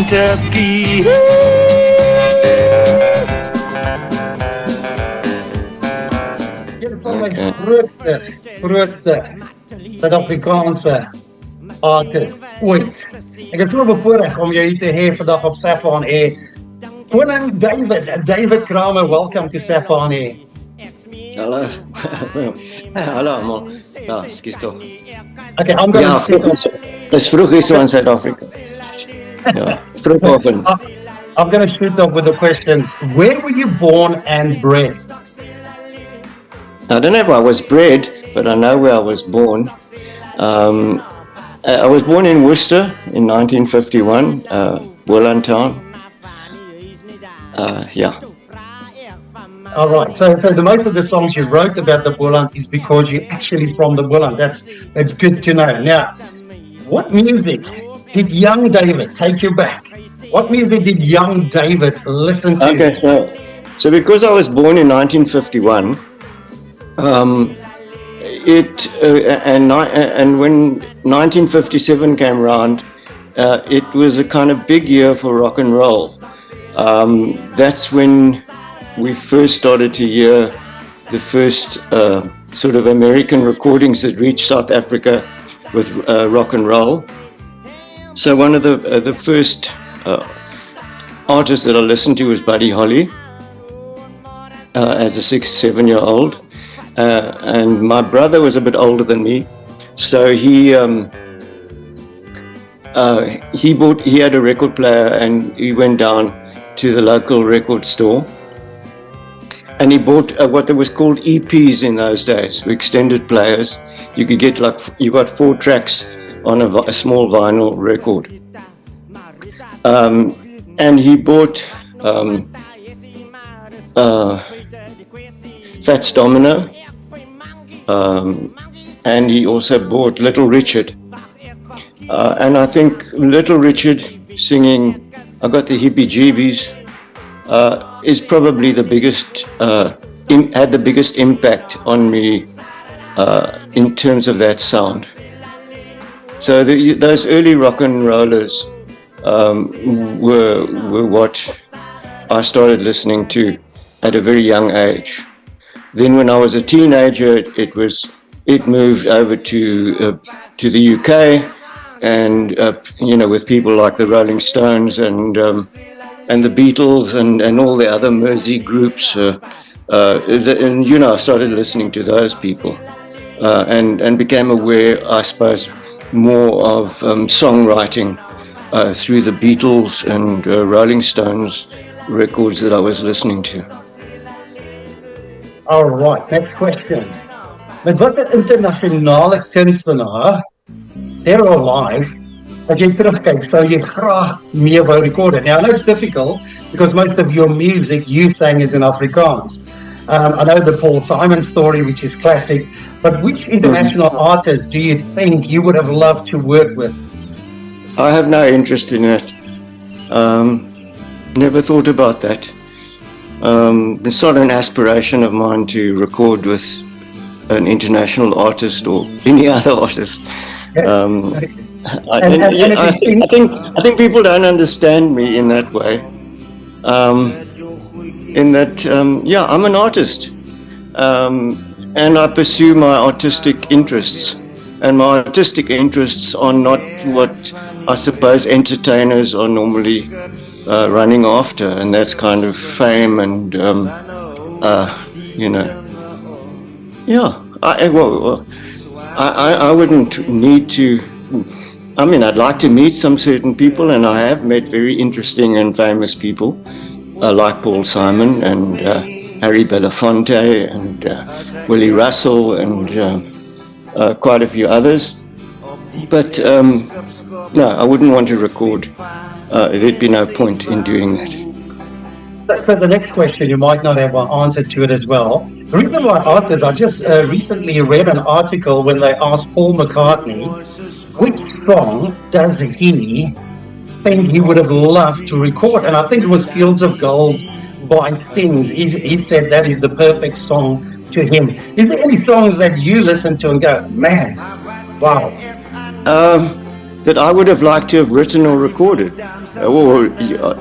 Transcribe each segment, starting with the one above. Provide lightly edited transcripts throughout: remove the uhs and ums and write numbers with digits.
tepi. Een van my grootste Suid-Afrikaanse artist ooit. Ek is so bevoorreg om jou hier te hê vandag op Saffa on Air. Koning David Kramer, welcome to Saffa on Air. Hallo. Hallo almal. Ja, skus tog. Okay, I'm going to sit on... Dis vroeg hier so in Suid-Afrika. Ja, vroegoggend. I'm going to shoot off with the questions. Where were you born and bred? I don't know if I was bred, but I know where I was born. I was born in Worcester in 1951, Woolland Town. Yeah. All right. So the most of the songs you wrote about the Boland is because you're actually from the Boland. That's good to know. Now, what music did young David take you back? What music did young David listen to? Okay, so because I was born in 1951, and when 1957 came around, it was a kind of big year for rock and roll. That's when we first started to hear the first sort of American recordings that reached South Africa with rock and roll. So one of the first artists that I listened to was Buddy Holly as a 6-7-year-old. And my brother was a bit older than me, so he had a record player, and he went down to the local record store, and he bought what was called EPs in those days, extended players. You could get you got 4 tracks on a small vinyl record, and he bought Fats Domino. And he also bought Little Richard. And I think Little Richard singing I Got the Hippie-Jeebies is probably the biggest, had the biggest impact on me in terms of that sound. So those early rock and rollers were what I started listening to at a very young age. Then when I was a teenager, it moved over to the UK, and with people like the Rolling Stones and the Beatles and all the other Mersey groups, and I started listening to those people, and became aware, I suppose, more of songwriting through the Beatles and Rolling Stones records that I was listening to. All right, next question. Met watter internasionale kunstenaar, dead or alive, as jy terugkyk, sou jy graag mee wou record it? Now, I know it's difficult because most of your music you sang is in Afrikaans. I know the Paul Simon story, which is classic, but which international artist do you think you would have loved to work with? I have no interest in that. Never thought about that. It's not an aspiration of mine to record with an international artist or any other artist. I think people don't understand me in that way. I'm an artist, and I pursue my artistic interests, and my artistic interests are not what I suppose entertainers are normally running after, and that's kind of fame and I wouldn't need to. I mean, I'd like to meet some certain people, and I have met very interesting and famous people like Paul Simon and Harry Belafonte and Willie Russell and quite a few others. But no, I wouldn't want to record. There'd be no point in doing that. So the next question, you might not have an answer to it as well. The reason why I asked is I just recently read an article when they asked Paul McCartney which song does he think he would have loved to record, and I think it was Fields of Gold by Sting. He said that is the perfect song to him. Is there any songs that you listen to and go, man, wow? that I would have liked to have written or recorded, or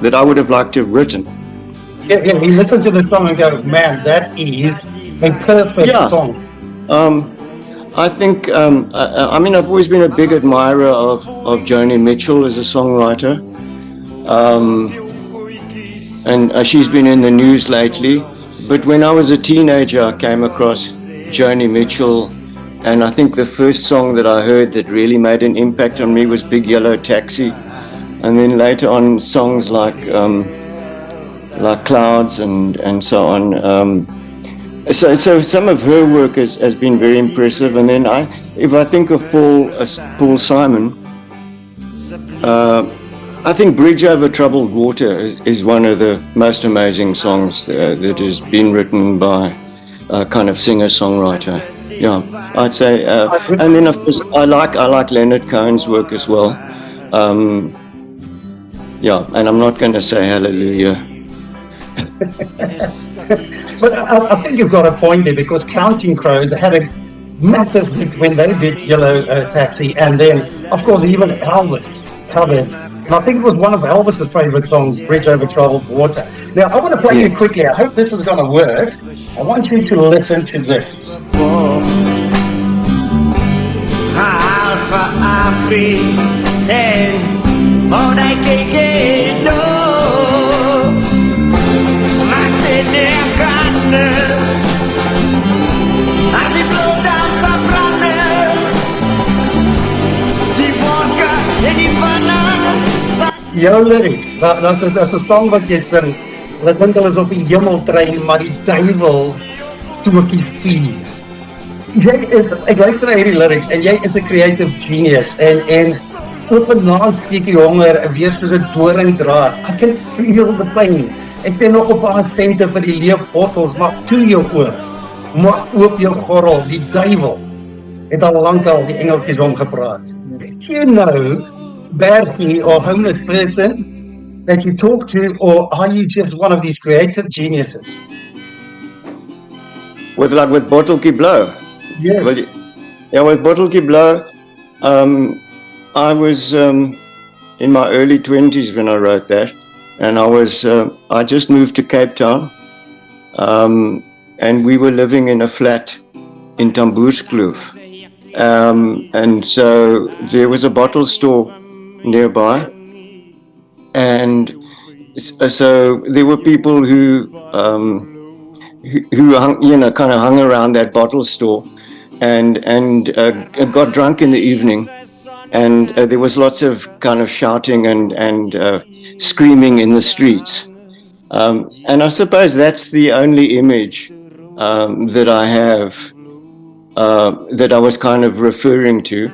that I would have liked to have written. Yeah, you listen to the song and go, man, that is a perfect Yeah. song. I think, I mean, I've always been a big admirer of Joni Mitchell as a songwriter. And she's been in the news lately. But when I was a teenager, I came across Joni Mitchell. And I think the first song that I heard that really made an impact on me was Big Yellow Taxi. And then later on, songs like Clouds and so on. So some of her work has been very impressive. And then if I think of Paul Simon, I think Bridge Over Troubled Water is one of the most amazing songs that has been written by a kind of singer-songwriter. Yeah, I'd say. And then, of course, I like Leonard Cohen's work as well. Yeah, and I'm not going to say hallelujah. But I think you've got a point there, because Counting Crows had a massive hit when they did Yellow Taxi, and then, of course, even Elvis covered. And I think it was one of Elvis's favorite songs, Bridge Over Troubled Water. Now, I want to play you quickly. I hope this is going to work. I want you to listen to this. Jou lyrics, dat is 'n song wat jy sing. Dit dink hulle is op die hemeltrein, maar die duiwel stootjie vuur. Ek luister na hierdie lyrics en jy is 'n creative genius en ook vanaand steek jy honger weer soos 'n doringdraad. I can feel the pain. Ek sê nog 'n paar sente vir die leë bottels, maar toe jou oop. Maar oop jou gorrel, die duiwel het al lankal die engeltjies omgepraat. Did you know, Bertie, or homeless person that you talk to, or are you just one of these creative geniuses? With Bottlekey Blow? Yeah. Well, yeah, with Bottlekey Blow, I was in my early 20s when I wrote that, and I just moved to Cape Town, and we were living in a flat in Tamboerskloof, and so there was a bottle store nearby, and so there were people who hung, kind of hung around that bottle store, and got drunk in the evening, and there was lots of kind of shouting and screaming in the streets, and I suppose that's the only image that I have that I was kind of referring to.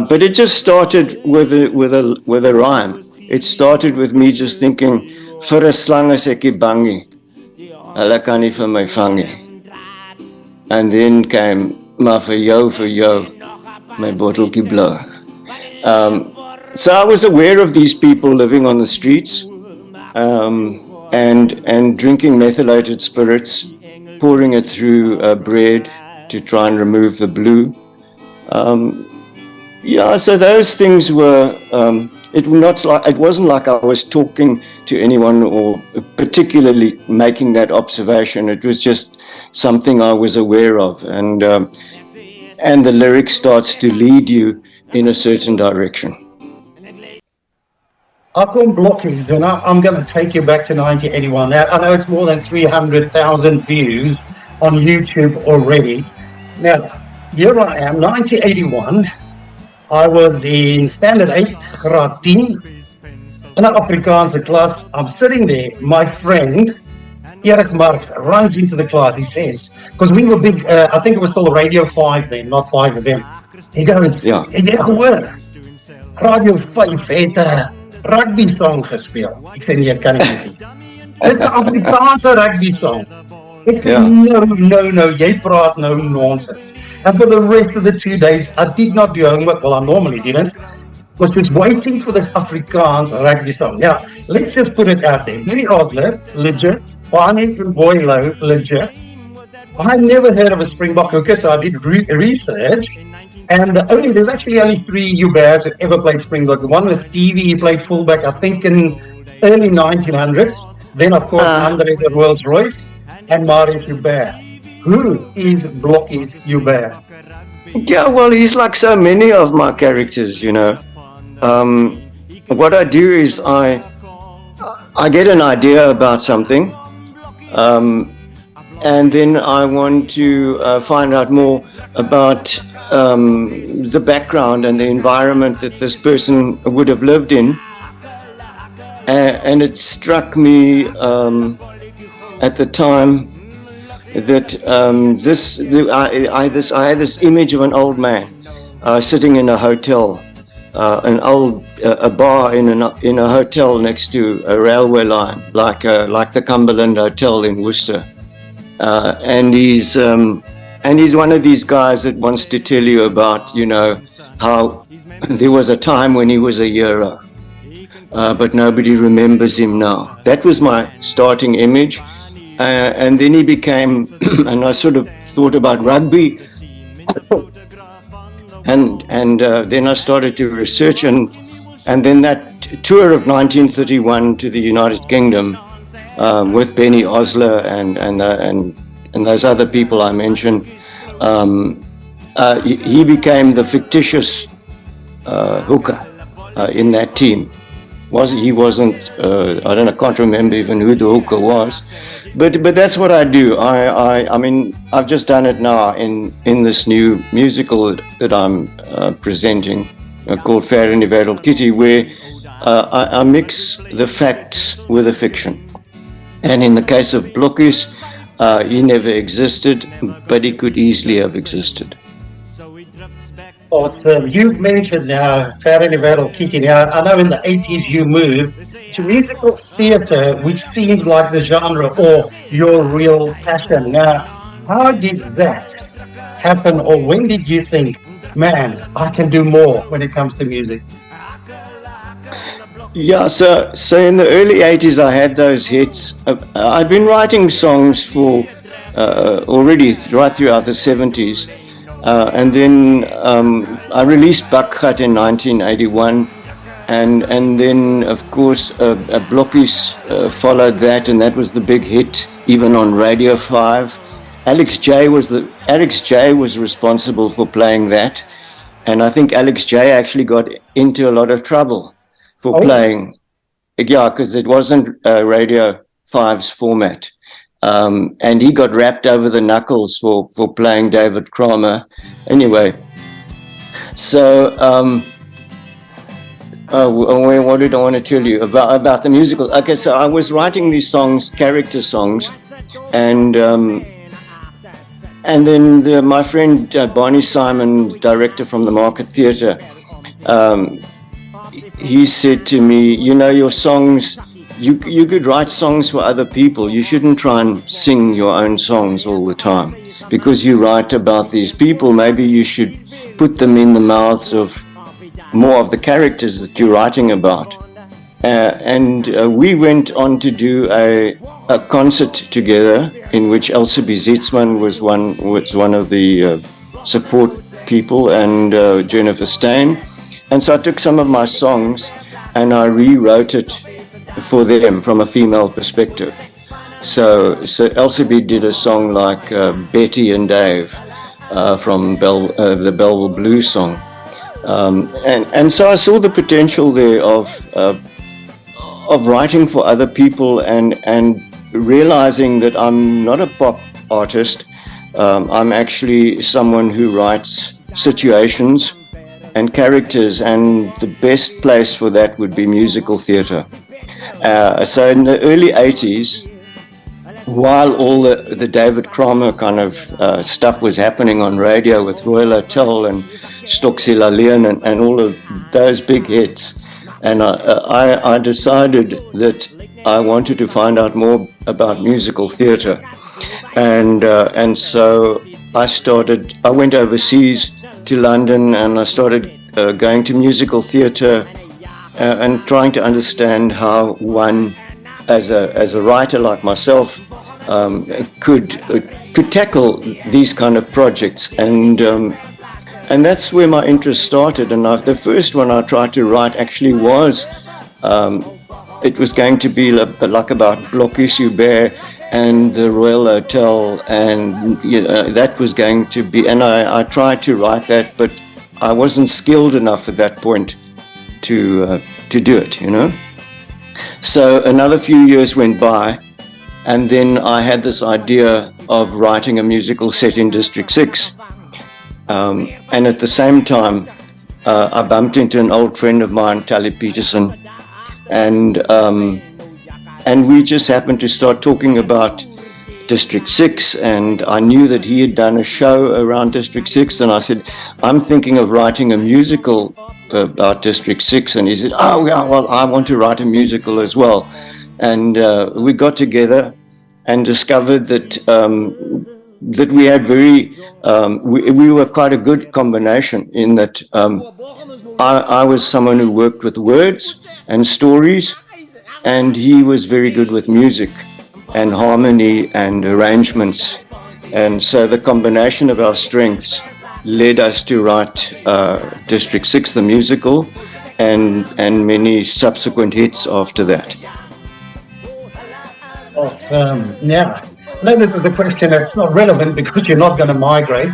But it just started with a rhyme. It started with me just thinking, vir 'n slang is ek nie bang nie. Hulle kan nie vir my vang nie. And then came, maar vir jou, my bottlekey blow. So I was aware of these people living on the streets, and drinking methylated spirits, pouring it through bread to try and remove the blue. Yeah, so those things were, it wasn't like I was talking to anyone or particularly making that observation. It was just something I was aware of, and the lyric starts to lead you in a certain direction. Up on Blockies, and I'm going to take you back to 1981. Now, I know it's more than 300,000 views on YouTube already. Now, here I am, 1981. I was in Standard 8, Graad 10, in an Afrikaanse class. I'm sitting there. My friend, Eric Marks, runs into the class. He says, because we were big, I think it was still Radio 5 then, not 5 of them. He goes, Ja. Het jy gehoor? Radio 5 het 'n rugby song gespeel. Ek sê nee, kan nie wees nie. Dit is 'n Afrikaanse rugby song. Ek sê no, jy praat nou nonsense. And for the rest of the 2 days, I did not do homework. Well, I normally didn't. Was just waiting for this Afrikaans rugby song. Now, let's just put it out there. Henry Osler, legit. Barney from Boylo, legit. I never heard of a Springbok hooker, so I did research. And there's actually only three Hubers that ever played Springbok. One was Stevie, he played fullback, I think, in early 1900s. Then, of course, Uh, Andre the Rolls Royce and Marius Hubert. Who is Blokkies Hubert? yeah, well, he's like so many of my characters, you know. What I do is I get an idea about something, um, and then I want to find out more about the background and the environment that this person would have lived in. And it struck me at the time that I had this image of an old man sitting in a hotel, a bar in a hotel next to a railway line, like the Cumberland Hotel in Worcester, and he's one of these guys that wants to tell you about, you know, how there was a time when he was a hero, but nobody remembers him now. That was my starting image. And then he became, and I sort of thought about rugby, and then I started to research, and then that tour of 1931 to the United Kingdom with Benny Osler and those other people I mentioned, he became the fictitious hooker in that team. He wasn't, I don't know, can't remember even who the hooker was, but that's what I do. I mean, I've just done it now in this new musical that I'm presenting called Fair and Evaded Kitty, where I mix the facts with the fiction. And in the case of Blokkies, he never existed, but he could easily have existed. Awesome. You've mentioned now Faraday Battle Kitty. Now, I know in the 80s you moved to musical theatre, which seems like the genre or your real passion. Now, how did that happen, or when did you think, man, I can do more when it comes to music? Yeah, so in the early 80s, I had those hits. I'd been writing songs for already right throughout the 70s. And then I released Bakgat in 1981. And then, of course, Blokkies followed that, and that was the big hit, even on Radio 5. Alex J was responsible for playing that. And I think Alex J actually got into a lot of trouble for playing. Yeah, because it wasn't Radio 5's format. And he got rapped over the knuckles for playing David Kramer. Anyway, so what did I want to tell you about the musical? Okay, so I was writing these songs, character songs, and then my friend Barney Simon, director from the Market Theatre, he said to me, you know, your songs, you could write songs for other people. You shouldn't try and sing your own songs all the time, because you write about these people. Maybe you should put them in the mouths of more of the characters that you're writing about. And we went on to do a concert together in which Elsabe Zietsman was one of the support people, and Jennifer Stein. And so I took some of my songs and I rewrote it for them from a female perspective. So Elsabe did a song like Betty and Dave from the Belleville Blues song. And so I saw the potential there of writing for other people and realizing that I'm not a pop artist. I'm actually someone who writes situations and characters, and the best place for that would be musical theatre. So in the early 80s, while all the David Kramer kind of stuff was happening on radio with Royal Hotel and Stoksila Leon and all of those big hits, and I decided that I wanted to find out more about musical theatre, and so I went overseas to London, and I started going to musical theatre and trying to understand how one, as a writer like myself, could tackle these kind of projects. And and that's where my interest started. And the first one I tried to write actually was, it was going to be like about Blokkies Hubert and the Royal Hotel, and that was going to be, and I tried to write that, but I wasn't skilled enough at that point to do it, So another few years went by, and then I had this idea of writing a musical set in District 6. And at the same time, I bumped into an old friend of mine, Tally Peterson, and we just happened to start talking about District 6, and I knew that he had done a show around District 6, and I said, I'm thinking of writing a musical about District 6, and he said, oh, yeah, well, I want to write a musical as well. And we got together and discovered that we had we were quite a good combination in that I was someone who worked with words and stories, and he was very good with music and harmony and arrangements. And so the combination of our strengths led us to write District 6, the musical, and many subsequent hits after that. Yeah. No, this is a question that's not relevant because you're not going to migrate.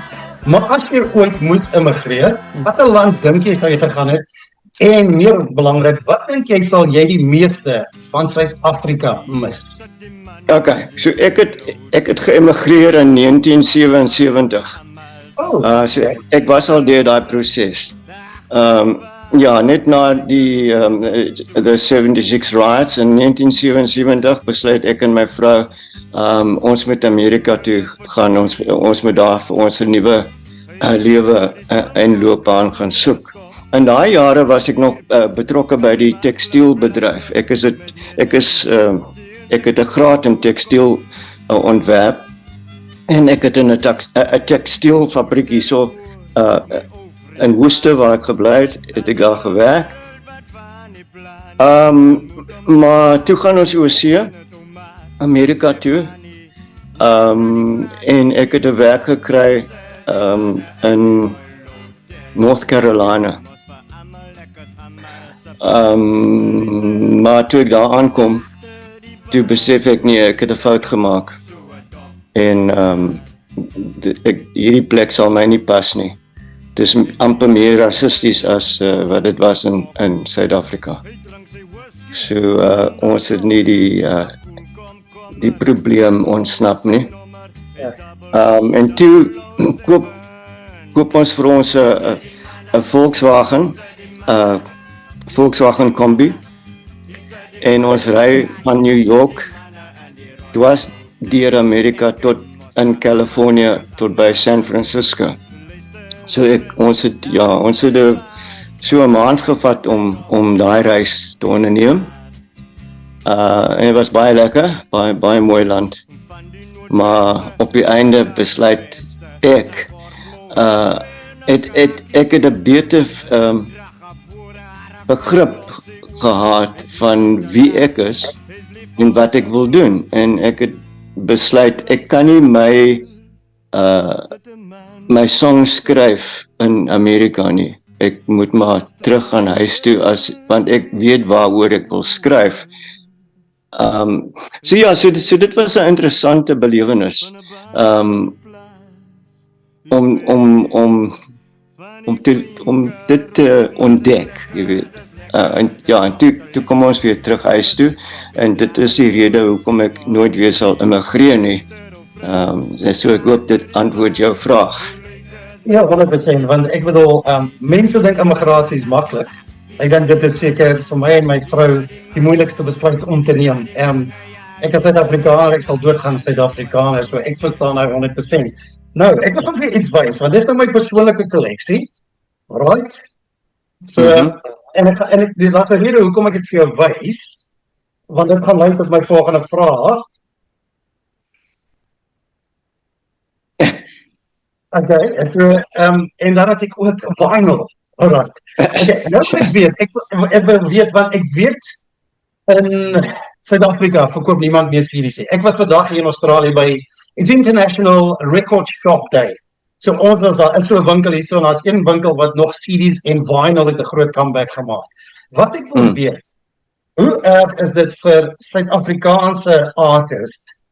Maar as jy ooit moet immigreer, watter land dink jy sal jy gegaan het? En meer belangrik, wat dink jy sal jy die meeste van Suid-Afrika mis? Okay, so ek het geëmigreer in 1977. So ek was al deur daai proses. Ja, net na die the 76 riots in 1977 besluit ek en my vrou ons met Amerika toe gaan, ons moet daar vir ons 'n nuwe lewe en loopbaan gaan soek. In daai jare was ek nog betrokke by die tekstielbedryf. Ek het 'n graad in tekstiel ontwerp, en ek het in 'n tekstielfabriek hierso in Worcester waar ek gebly het ek daar gewerk. Maar toe gaan ons oorsee, Amerika toe, en ek het 'n werk gekry in North Carolina. Maar toe ek daar aankom, toe besef ek nie, ek het 'n fout gemaak. En hierdie plek sal my nie pas nie. Het is amper meer racisties as wat dit was in Suid-Afrika. So ons het nie die probleem ontsnap nie. En toe koop ons vir ons 'n Volkswagen Kombi, en ons ry van New York dwars deur Amerika tot in California tot by San Francisco. So ons het so 'n maand gevat om daai reis te onderneem. En dit was baie lekker, baie mooi land. Maar op die einde besluit ek het 'n beter begrip gehad van wie ek is en wat ek wil doen. En ek het besluit ek kan nie my song skryf in Amerika nie. Ek moet maar terug gaan huis toe want ek weet waaroor ek wil skryf. So dit was 'n interessante belewenis. Om dit te ontdek, jy weet. En toe kom ons weer terug huis toe, en dit is die rede hoekom ek nooit weer sal immigreer nie. So ek hoop dit antwoord jou vraag. Ja, 100%, want ek bedoel, mense dink immigrasie is maklik. Ek dink dit is seker vir my en my vrou die moeilikste besluit om te neem. Ek is Suid-Afrikaner, ek sal doodgaan Suid-Afrikaner, so ek verstaan nou 100%. Nou, ek wil vir iets wys, want dis nou my persoonlike kolleksie. Alright? So, en die laaste rede hoekom ek dit vir jou wys, want dit gaan lei tot my volgende vraag. Okay, so, en dan het ek ook vinyl. Alright. Okay, nou ek weet, want ek weet in Suid-Afrika verkoop niemand meer CD's. Ek was vandag hier in Australië by It's International Record Shop Day. So ons was daar is so 'n winkel hier, so daar's een winkel wat nog CD's en vinyl het 'n groot comeback gemaak. Wat ek wil weet, hoe erg is dit vir Suid-Afrikaanse artists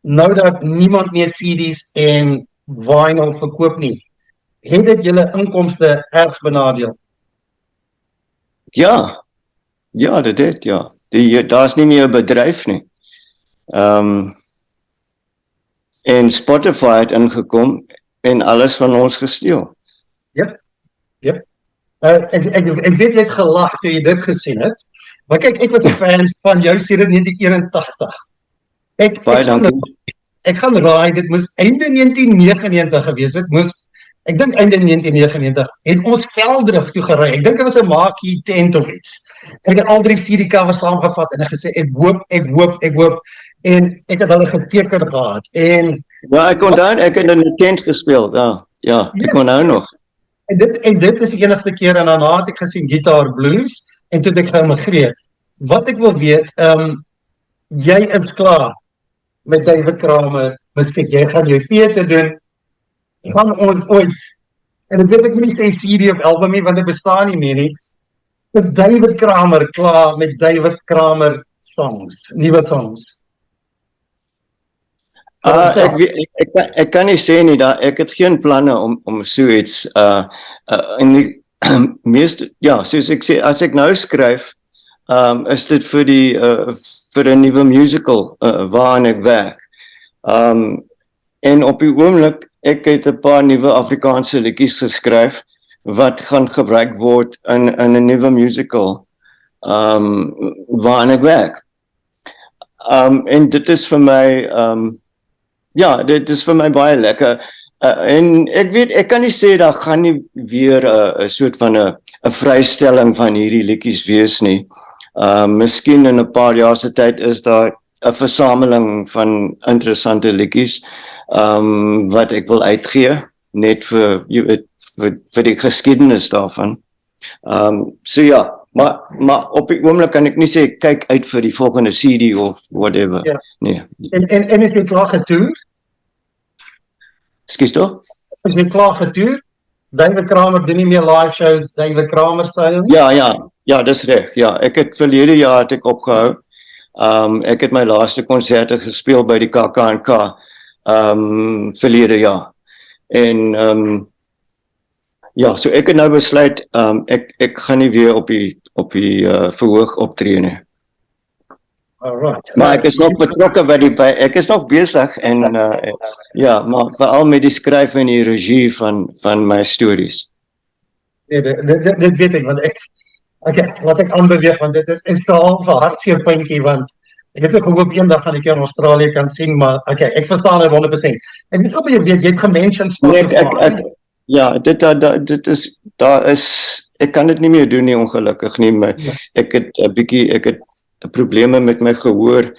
nou dat niemand meer CD's en vinyl verkoop nie? Het dit julle inkomste erg benadeel? Ja, ja, dit het, ja. Daar's nie meer 'n bedryf nie. En Spotify het ingekom en alles van ons gesteel. Yep. Ek weet jy het gelag toe jy dit gesien het. Maar kyk, ek was 'n fan van jou sedert 1981. Baie dankie. Ek gaan raai, dit moes einde 1999 gewees het. Ek dink einde 1999 het ons Veldrif toe gery. Ek dink dit was 'n maakie tent of iets. En ek het al 3 CD covers saamgevat en ek gesê ek hoop en ek het hulle geteken gehad. En ja, ek onthou ek het in 'n tent gespeel. Ja, ek onthou nog. En dit is die enigste keer en daarna het ek gesien Guitar Blues en toe het ek geëmigreer. Wat ek wil weet, jy is klaar met David Kramer, miskien jy gaan jou feete doen, gaan ons ooit, en ek weet ek nie sê CD of album nie, want dit bestaan nie meer nie, is David Kramer klaar met David Kramer songs, nuwe songs? Ek kan nie sê nie, ek het geen planne om so iets, in die meeste, ja, soos ek sê, as ek nou skryf, is dit vir 'n nuwe musical waaraan ek werk. En op die oomblik, ek het 'n paar nuwe Afrikaanse liedjies geskryf wat gaan gebruik word in 'n nuwe musical waaraan ek werk. En dit is vir my ja, dit is vir my baie lekker. En ek weet, ek kan nie sê daar gaan nie weer 'n soort van 'n vrystelling van hierdie liedjies wees nie. Miskien in 'n paar jaar se tyd is daar 'n versameling van interessante liedjies wat ek wil uitgee, net vir, jy weet, vir die geskiedenis daarvan. So ja, maar op die oomblik kan ek nie sê kyk uit vir die volgende CD of whatever. Ja. Nee. En is jy klaar getoer? Skus toe? Is jy klaar getoer? David Kramer doen nie meer live shows, David Kramer styl nie? Ja, dis reg. Ja, ek het verlede jaar het ek opgehou. Ek het my laaste konserte gespeel by die KAK&K verlede jaar. En ja, so ek het nou besluit ek gaan nie weer op die verhoog optree nie. Alright. Maar ek is nog betrokke by ek is nog besig en ja, maar veral met die skryf en die regie van my stories. Nee, dit weet ek, want laat ek aanbeweeg, want dit is 'n halve hartseerpuntjie, want ek het ook gehoop eendag gaan ek jou in Australië kan sien, maar ek verstaan dit 100%. Ek weet ook jy weet, jy het gemention Spotify. Ja, dit is, ek kan dit nie meer doen nie, ongelukkig nie, maar ek het probleme met my gehoor,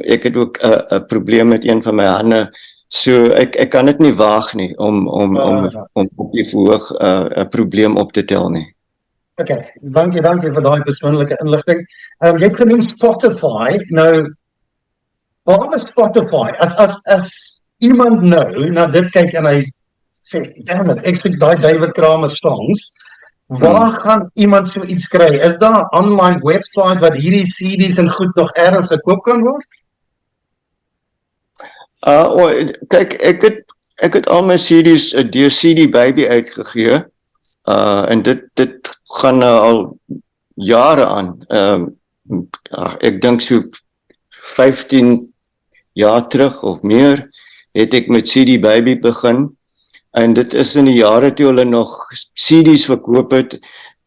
ek het ook 'n probleem met een van my hande, so ek kan dit nie waag nie, om op die verhoog 'n probleem op te tel nie. Dankie vir daai persoonlike inligting. Jy het genoem Spotify, nou, waarom is Spotify, as iemand nou na dit kyk en hy sê, damn it, ek sê daai David Kramer songs, waar gaan iemand so iets kry? Is daar 'n online website wat hierdie CD's en goed nog ergens gekoop kan word? Kyk, ek het al my CD's deur CD Baby uitgegee, en dit gaan nou al jare aan. Ek dink so 15 jaar terug of meer het ek met CD Baby begin, en dit is in die jare toe hulle nog CD's verkoop het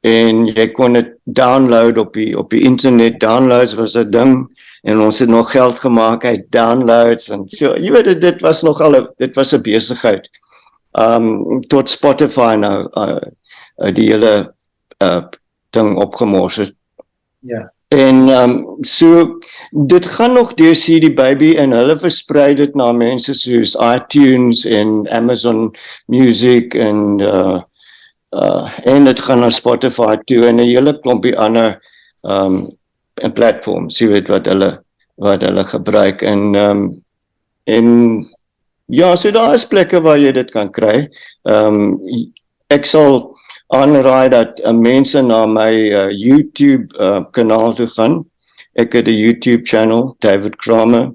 en jy kon dit download op die internet. Downloads was 'n ding en ons het nog geld gemaak uit downloads en so, jy weet, dit was 'n besigheid. Tot Spotify nou die hele ding opgemors het. Ja. En so dit gaan nog deur CD Baby en hulle versprei dit na mense soos iTunes en Amazon Music en dit gaan na Spotify toe en 'n hele klompie ander platforms, jy weet, wat hulle gebruik en Ja, so daar is plekke waar jy dit kan kry. Ek sal aanraai dat mense na my YouTube kanaal toe gaan. Ek het 'n YouTube channel, David Kramer,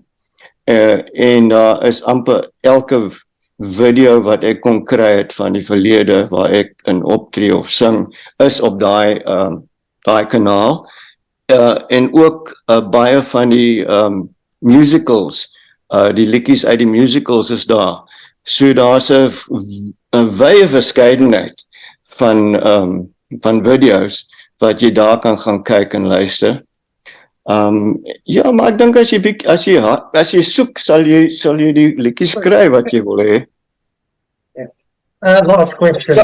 en daar is amper elke video wat ek kon kry het van die verlede waar ek in optree of sing is op daai kanaal. En ook baie van die musicals, die liedjies uit die musicals is daar. So daar's 'n wye verskeidenheid van video's wat jy daar kan gaan kyk en luister. Ja, maar ek dink as jy soek, sal jy die liedjies kry wat jy wil hê. Last question. So,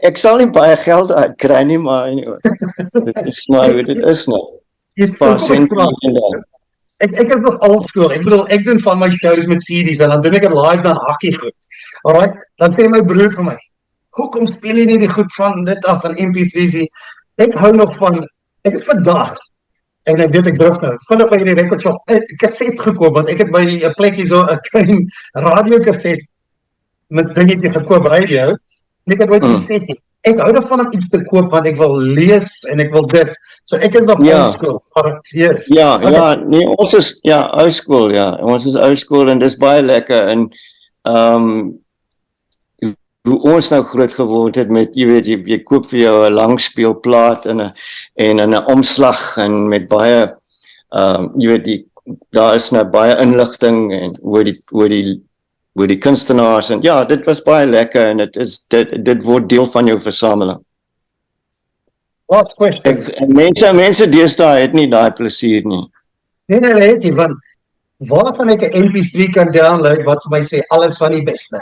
ek sal nie baie geld uitkry nie, maar dit is maar hoe dit is nou. Ek het nog alskool. Ek bedoel, ek doen van my shows met CD's en dan doen ek 'n live dan hakkie goed. Alright, dan sê my broer vir my, hoekom speel jy nie die goed van dit af van MP3's? Ek hou nog van, ek het vandag, en ek weet ek drif nou, vinnig by die record shop 'n kaset gekoop, want ek het by 'n plekkie so 'n klein radiokaset met dingetjie gekoop, radio, en ek het ooit gesê, ek hou daarvan om iets te koop, want ek wil lees en ek wil dit, so ek is nog oudskool, yes. Ja, nee, ons is, oudskool, ons is oudskool en dis baie lekker, en hoe ons nou groot geword het met, jy weet, jy koop vir jou 'n langspeelplaat en 'n omslag en met baie, jy weet, daar is nou baie inligting en oor die kunstenaars en ja, dit was baie lekker en dit word deel van jou versameling. Last question. En mense deesdae het nie daai plesier nie. Nee, het nie, want waarvan ek 'n MP3 kan download wat vir my sê alles van die beste.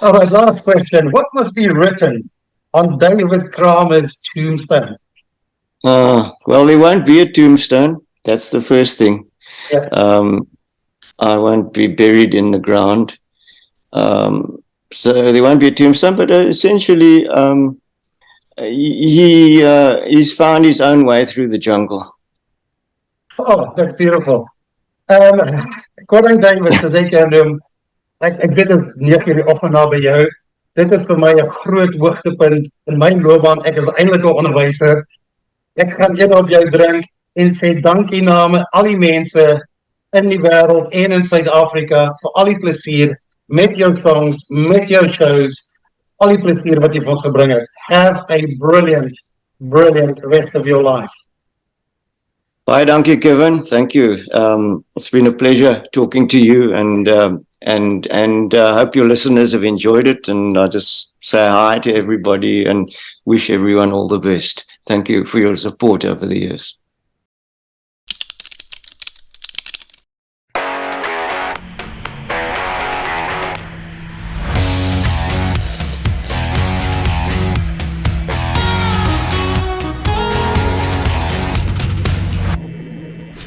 Alright, last question. What must be written on David Kramer's tombstone? Well, there won't be a tombstone. That's the first thing. Yeah. I won't be buried in the ground. So there won't be a tombstone, but essentially, he's found his own way through the jungle. Oh, that's beautiful. According David, so ek weet dit is 9 die oggend na by jou. Dit is vir my 'n groot hoogtepunt in my loopbaan. Ek is eintlik 'n onderwyser. Ek gaan een op jou drink en sê dankie namens al die mense in die wêreld en in Suid-Afrika vir al die plesier met jou songs, met jou shows, al die plesier wat jy vir ons gebring het. Have a brilliant rest of your life. Bye, dankie, Kevin. Thank you. It's been a pleasure talking to you, and hope your listeners have enjoyed it. And I just say hi to everybody and wish everyone all the best. Thank you for your support over the years.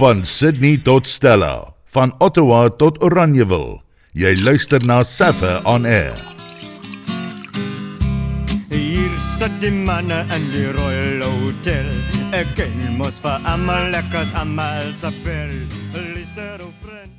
Van Sydney tot Stella, van Ottawa tot Oranjewil. Jy luister na Saffa on Air. Hier sit die manne in die Royal Hotel. Ek ken mos vir almal lekkers, almal se pel. Luister ou vriend.